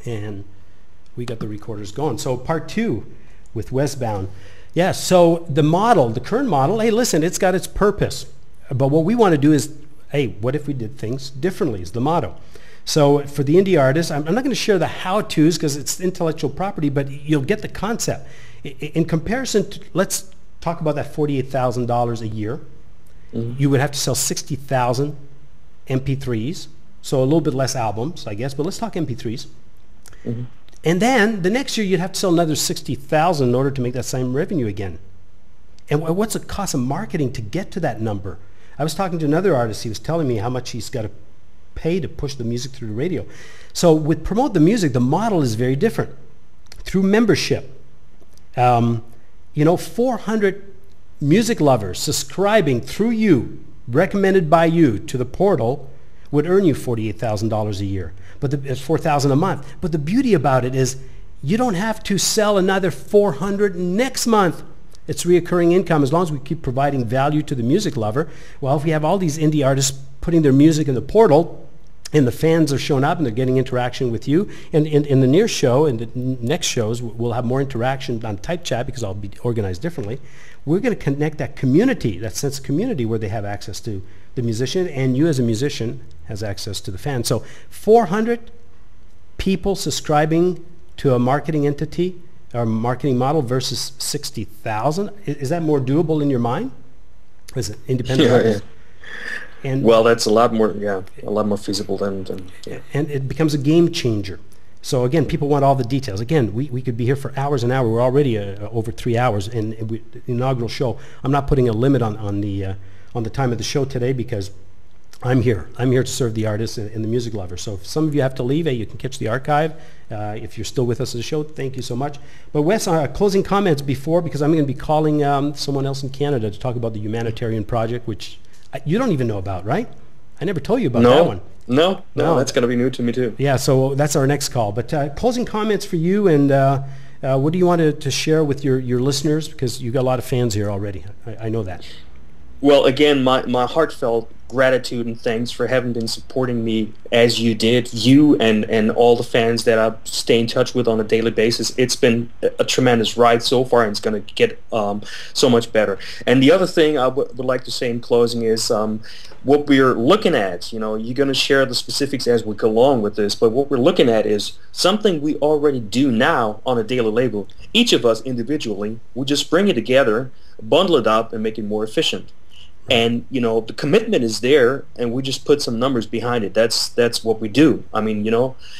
And we got the recorders going. So part 2 with Wesbound. Yeah, so the model, the current model, hey, listen, it's got its purpose. But what we want to do is, hey, what if we did things differently is the motto. So for the indie artists, I'm not going to share the how-tos because it's intellectual property, but you'll get the concept. In comparison to, let's talk about that $48,000 a year. You would have to sell 60,000 MP3s, so a little bit less albums, I guess, but let's talk MP3s. And then the next year you'd have to sell another 60,000 in order to make that same revenue again. And what's the cost of marketing to get to that number? I was talking to another artist. He was telling me how much he's got to pay to push the music through the radio. So with Promote the Music, the model is very different. Through membership, 400 music lovers subscribing through you, recommended by you to the portal, would earn you $48,000 a year. But it's $4,000 a month. But the beauty about it is you don't have to sell another 400 next month. It's reoccurring income as long as we keep providing value to the music lover. Well, if we have all these indie artists putting their music in the portal, and the fans are showing up and they're getting interaction with you, and in the near show and the next shows we'll have more interaction on type chat because I'll be organized differently. We're going to connect that community, that sense of community where they have access to the musician, and you as a musician has access to the fan. So 400 people subscribing to a marketing entity or marketing model versus 60,000. Is that more doable in your mind? Is it independent? Yeah. And well, that's a lot more feasible than yeah. And it becomes a game changer. So again, people want all the details. Again, we could be here for hours and hours. We're already over 3 hours in the inaugural show. I'm not putting a limit on the time of the show today because I'm here. I'm here to serve the artists and the music lovers. So if some of you have to leave, you can catch the archive. If you're still with us at the show, thank you so much. But Wes, closing comments before, because I'm going to be calling someone else in Canada to talk about the humanitarian project, which you don't even know about, right? I never told you about that one. No, that's going to be new to me too. Yeah, so that's our next call. But closing comments for you, and what do you want to share with your listeners? Because you've got a lot of fans here already. I know that. Well, again, my heartfelt gratitude and thanks for having been supporting me as you did, you and all the fans that I stay in touch with on a daily basis. It's been a tremendous ride so far, and it's going to get so much better. And the other thing I would like to say in closing is what we're looking at, you're going to share the specifics as we go along with this, but what we're looking at is something we already do now on a daily level. Each of us individually, we just bring it together, bundle it up, and make it more efficient. And the commitment is there, and we just put some numbers behind it. That's what we do. I mean,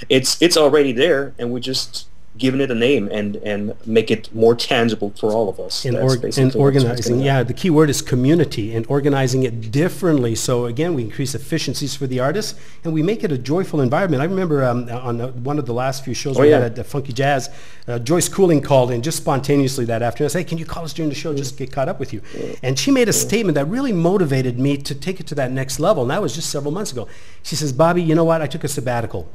it's already there, and we're just giving it a name and make it more tangible for all of us. And organizing, the key word is community, and organizing it differently. So again, we increase efficiencies for the artists, and we make it a joyful environment. I remember on one of the last few shows we had at Funky Jazz, Joyce Cooling called in just spontaneously that afternoon. I said, hey, can you call us during the show, just get caught up with you? And she made a statement that really motivated me to take it to that next level, and that was just several months ago. She says, Bobby, you know what? I took a sabbatical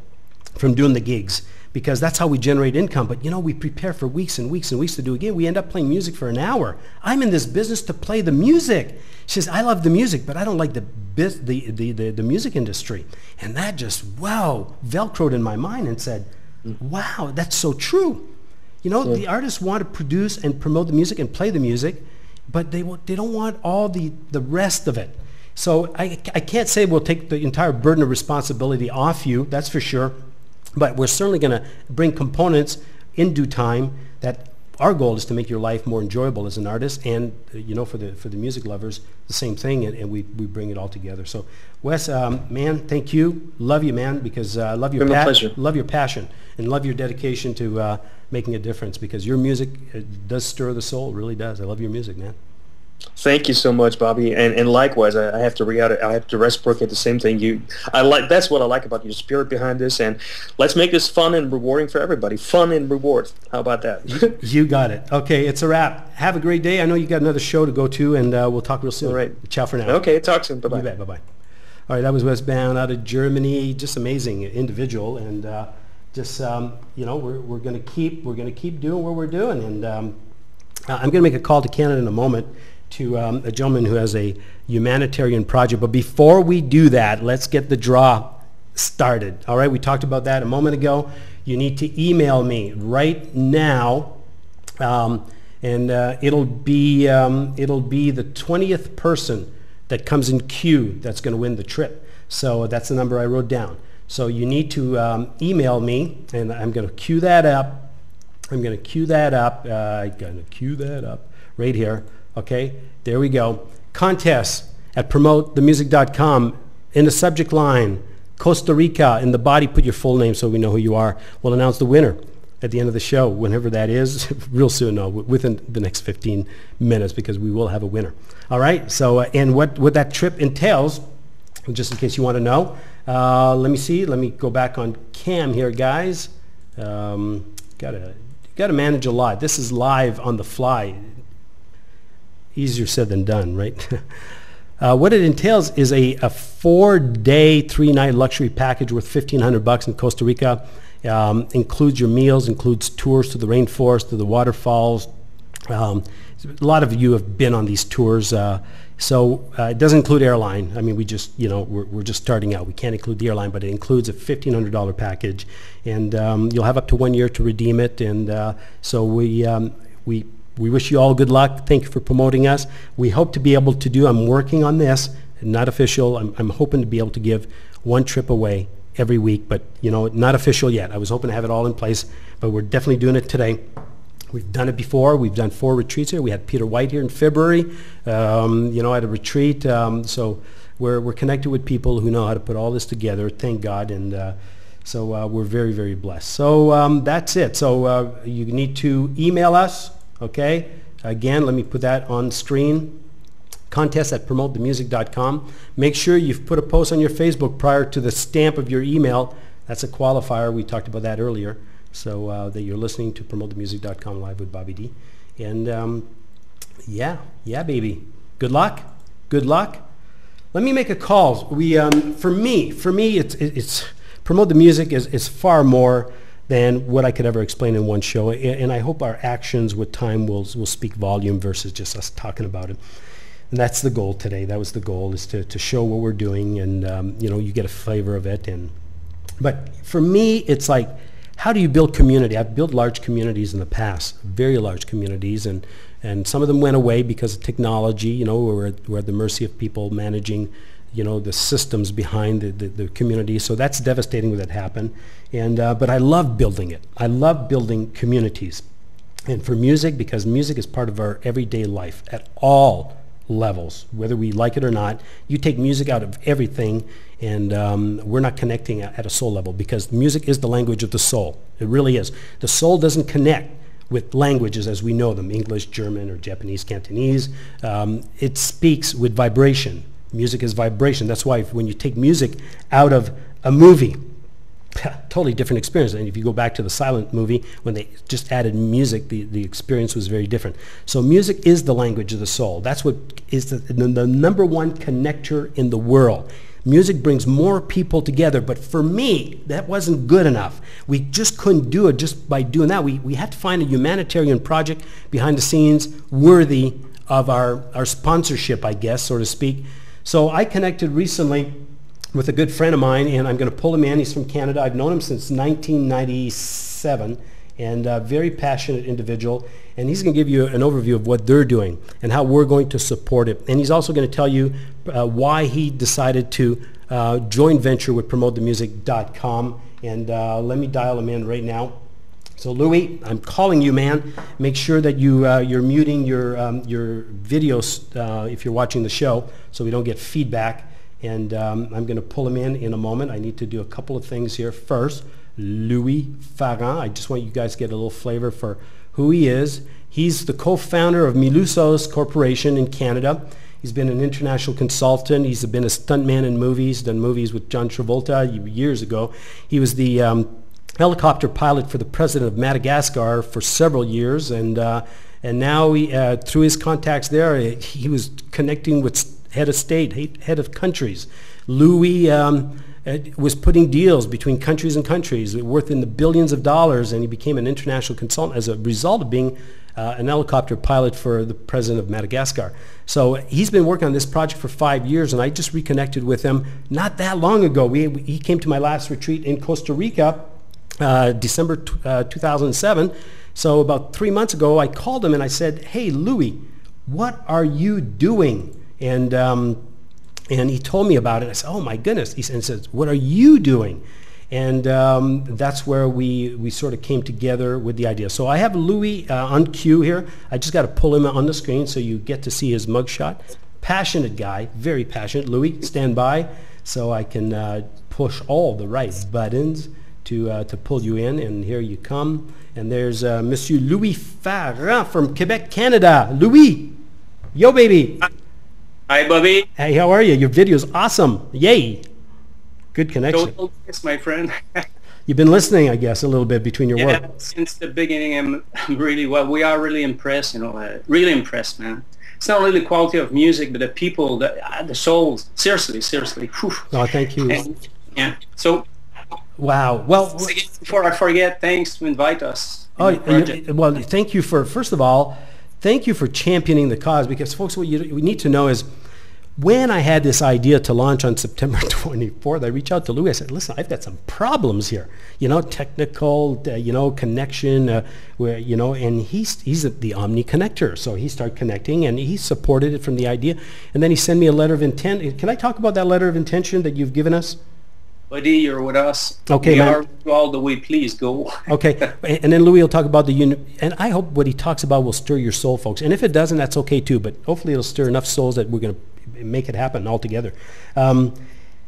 from doing the gigs, because that's how we generate income. But we prepare for weeks and weeks and weeks to do it again. We end up playing music for an hour. I'm in this business to play the music. She says, I love the music, but I don't like the music industry. And that just, Velcroed in my mind and said, wow, that's so true. The artists want to produce and promote the music and play the music, but they don't want all the rest of it. So I can't say we'll take the entire burden of responsibility off you, that's for sure. But we're certainly going to bring components in due time that our goal is to make your life more enjoyable as an artist, and for the music lovers, the same thing, and we bring it all together. So Wes, man, thank you. Love you, man, because I love your passion and love your dedication to making a difference, because your music does stir the soul, it really does. I love your music, man. Thank you so much, Bobby, and likewise, I have to I have to reciprocate the same thing. That's what I like about your spirit behind this, and let's make this fun and rewarding for everybody. Fun and reward. How about that? You got it. Okay, it's a wrap. Have a great day. I know you got another show to go to, and we'll talk real soon. All right. Ciao for now. Okay, talk soon. Bye-bye. You bet. Bye-bye. All right, that was Wesbound out of Germany. Just amazing individual, and we're going to keep doing what we're doing, and I'm going to make a call to Canada in a moment to a gentleman who has a humanitarian project. But before we do that, let's get the draw started. All right, we talked about that a moment ago. You need to email me right now, and it'll be the 20th person that comes in queue that's going to win the trip. So that's the number I wrote down. So you need to email me, and I'm going to queue that up. I'm going to queue that up. Right here. Okay, there we go. Contest at promotethemusic.com. In the subject line, Costa Rica. In the body, put your full name so we know who you are. We'll announce the winner at the end of the show, whenever that is, real soon, no, within the next 15 minutes, because we will have a winner. All right, so, and what that trip entails, just in case you want to know, let me see, let me go back on cam here, guys. Gotta manage a lot. This is live on the fly. Easier said than done, right? What it entails is a 4-day, 3-night luxury package worth $1,500 in Costa Rica. Includes your meals, includes tours to the rainforest, to the waterfalls. A lot of you have been on these tours, so it doesn't include airline. I mean, we just, we're just starting out. We can't include the airline, but it includes a $1,500 package, and you'll have up to 1 year to redeem it. And so we wish you all good luck. Thank you for promoting us. We hope to be able to do, I'm working on this, not official. I'm hoping to be able to give one trip away every week, but not official yet. I was hoping to have it all in place, but we're definitely doing it today. We've done it before. We've done 4 retreats here. We had Peter White here in February, at a retreat. So we're connected with people who know how to put all this together, thank God, and so we're very, very blessed. So that's it. So you need to email us, okay? Again, let me put that on screen. Contest at promotethemusic.com. Make sure you've put a post on your Facebook prior to the stamp of your email. That's a qualifier. We talked about that earlier. So that you're listening to promotethemusic.com live with Bobby D. And yeah, baby. Good luck. Good luck. Let me make a call. We for me, it's Promote the Music is far more than what I could ever explain in one show. And I hope our actions with time will speak volume versus just us talking about it. And that's the goal today. That was the goal, is to show what we're doing, and you get a flavor of it. But for me, it's like, how do you build community? I've built large communities in the past, very large communities, and some of them went away because of technology. We're at the mercy of people managing, the systems behind the community. So that's devastating when that happened. But I love building it. I love building communities. And for music, because music is part of our everyday life at all levels, whether we like it or not. You take music out of everything, and we're not connecting at a soul level, because music is the language of the soul. It really is. The soul doesn't connect with languages as we know them, English, German, or Japanese, Cantonese. It speaks with vibration. Music is vibration. That's why when you take music out of a movie, totally different experience. And if you go back to the silent movie, when they just added music, the experience was very different. So music is the language of the soul. That's what is the number one connector in the world. Music brings more people together, but for me, that wasn't good enough. We just couldn't do it just by doing that. We had to find a humanitarian project behind the scenes worthy of our sponsorship, I guess, so to speak. So I connected recently with a good friend of mine, and I'm going to pull him in. He's from Canada. I've known him since 1997, and a very passionate individual. And he's going to give you an overview of what they're doing and how we're going to support it. And he's also going to tell you why he decided to joint venture with PromoteTheMusic.com. And let me dial him in right now. So Louis, I'm calling you, man. Make sure that you're muting your videos if you're watching the show, so we don't get feedback. And I'm going to pull him in a moment. I need to do a couple of things here first. Louis Pharand. I just want you guys to get a little flavor for who he is. He's the co-founder of Milusos Corporation in Canada. He's been an international consultant. He's been a stuntman in movies, done movies with John Travolta years ago. He was the helicopter pilot for the president of Madagascar for several years, and now through his contacts there, he was connecting with head of state, head of countries. Louis was putting deals between countries and countries worth in the billions of dollars, and he became an international consultant as a result of being an helicopter pilot for the president of Madagascar. So he's been working on this project for 5 years, and I just reconnected with him not that long ago. He came to my last retreat in Costa Rica, December 2007. So about 3 months ago, I called him and I said, "Hey, Louis, what are you doing?" And he told me about it. I said, "Oh my goodness." He says, "What are you doing?" And that's where we sort of came together with the idea. So I have Louis on cue here. I just got to pull him on the screen so you get to see his mugshot. Passionate guy, very passionate. Louis, stand by so I can push all the right buttons to pull you in. And here you come. And there's Monsieur Louis Pharand from Quebec, Canada. Louis, yo baby. Hi, Bobby. Hey, how are you? Your video's awesome. Yay. Good connection. Total yes, my friend. You've been listening, I guess, a little bit between your work. Since the beginning, I'm really, well, we are really impressed, really impressed, man. It's not only the quality of music, but the people, the souls. Seriously. Whew. Oh, thank you. Yeah. So, wow. Well, before I forget, thanks to invite us. Well, thank you for, first of all, thank you for championing the cause, because, folks, what we need to know is, when I had this idea to launch on September 24th, I reached out to Louis. I said, "Listen, I've got some problems here, technical, connection, and he's the omni connector." So he started connecting, and he supported it from the idea. And then he sent me a letter of intent. Can I talk about that letter of intention that you've given us? Buddy, you're with us. Okay, we man. are all the way. Please go. Okay, and then Louis will talk about and I hope what he talks about will stir your soul, folks. And if it doesn't, that's okay too. But hopefully it'll stir enough souls that we're going to make it happen altogether.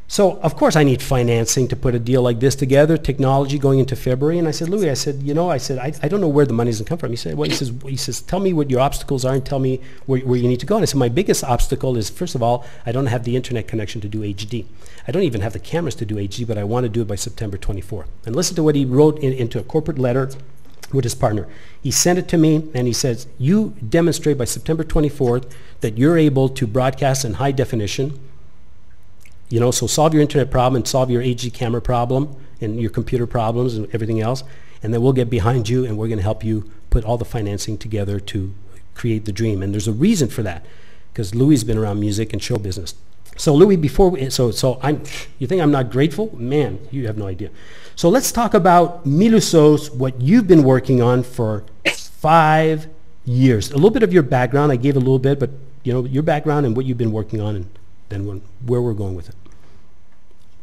So of course I need financing to put a deal like this together, technology going into February. And I said, Louis, I don't know where the money's going to come from. He said, well, he says, tell me what your obstacles are and tell me where you need to go. And I said, my biggest obstacle is, first of all, I don't have the internet connection to do HD. I don't even have the cameras to do HD, but I want to do it by September 24th. And listen to what he wrote into a corporate letter with his partner. He sent it to me, and he says, you demonstrate by September 24th that you're able to broadcast in high definition, so solve your internet problem and solve your HD camera problem and your computer problems and everything else, and then we'll get behind you and we're going to help you put all the financing together to create the dream. And there's a reason for that, because Louis has been around music and show business. So Louis, you think I'm not grateful? Man, you have no idea. So let's talk about Milusos, what you've been working on for 5 years. A little bit of your background. I gave a little bit, but your background and what you've been working on, and then where we're going with it.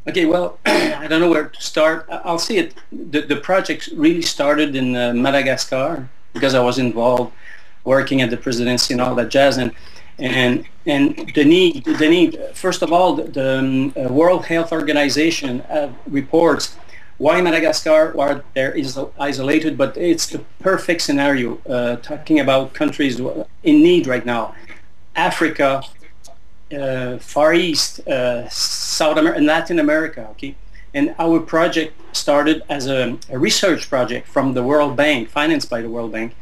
Okay, well, I don't know where to start. I'll say it. The project really started in Madagascar, because I was involved working at the presidency and all that jazz, and the need. First of all, the World Health Organization reports why Madagascar are there is isolated, but it's the perfect scenario. Talking about countries in need right now, Africa, Far East, South America, and Latin America. Okay, and our project started as a research project from the World Bank, financed by the World Bank.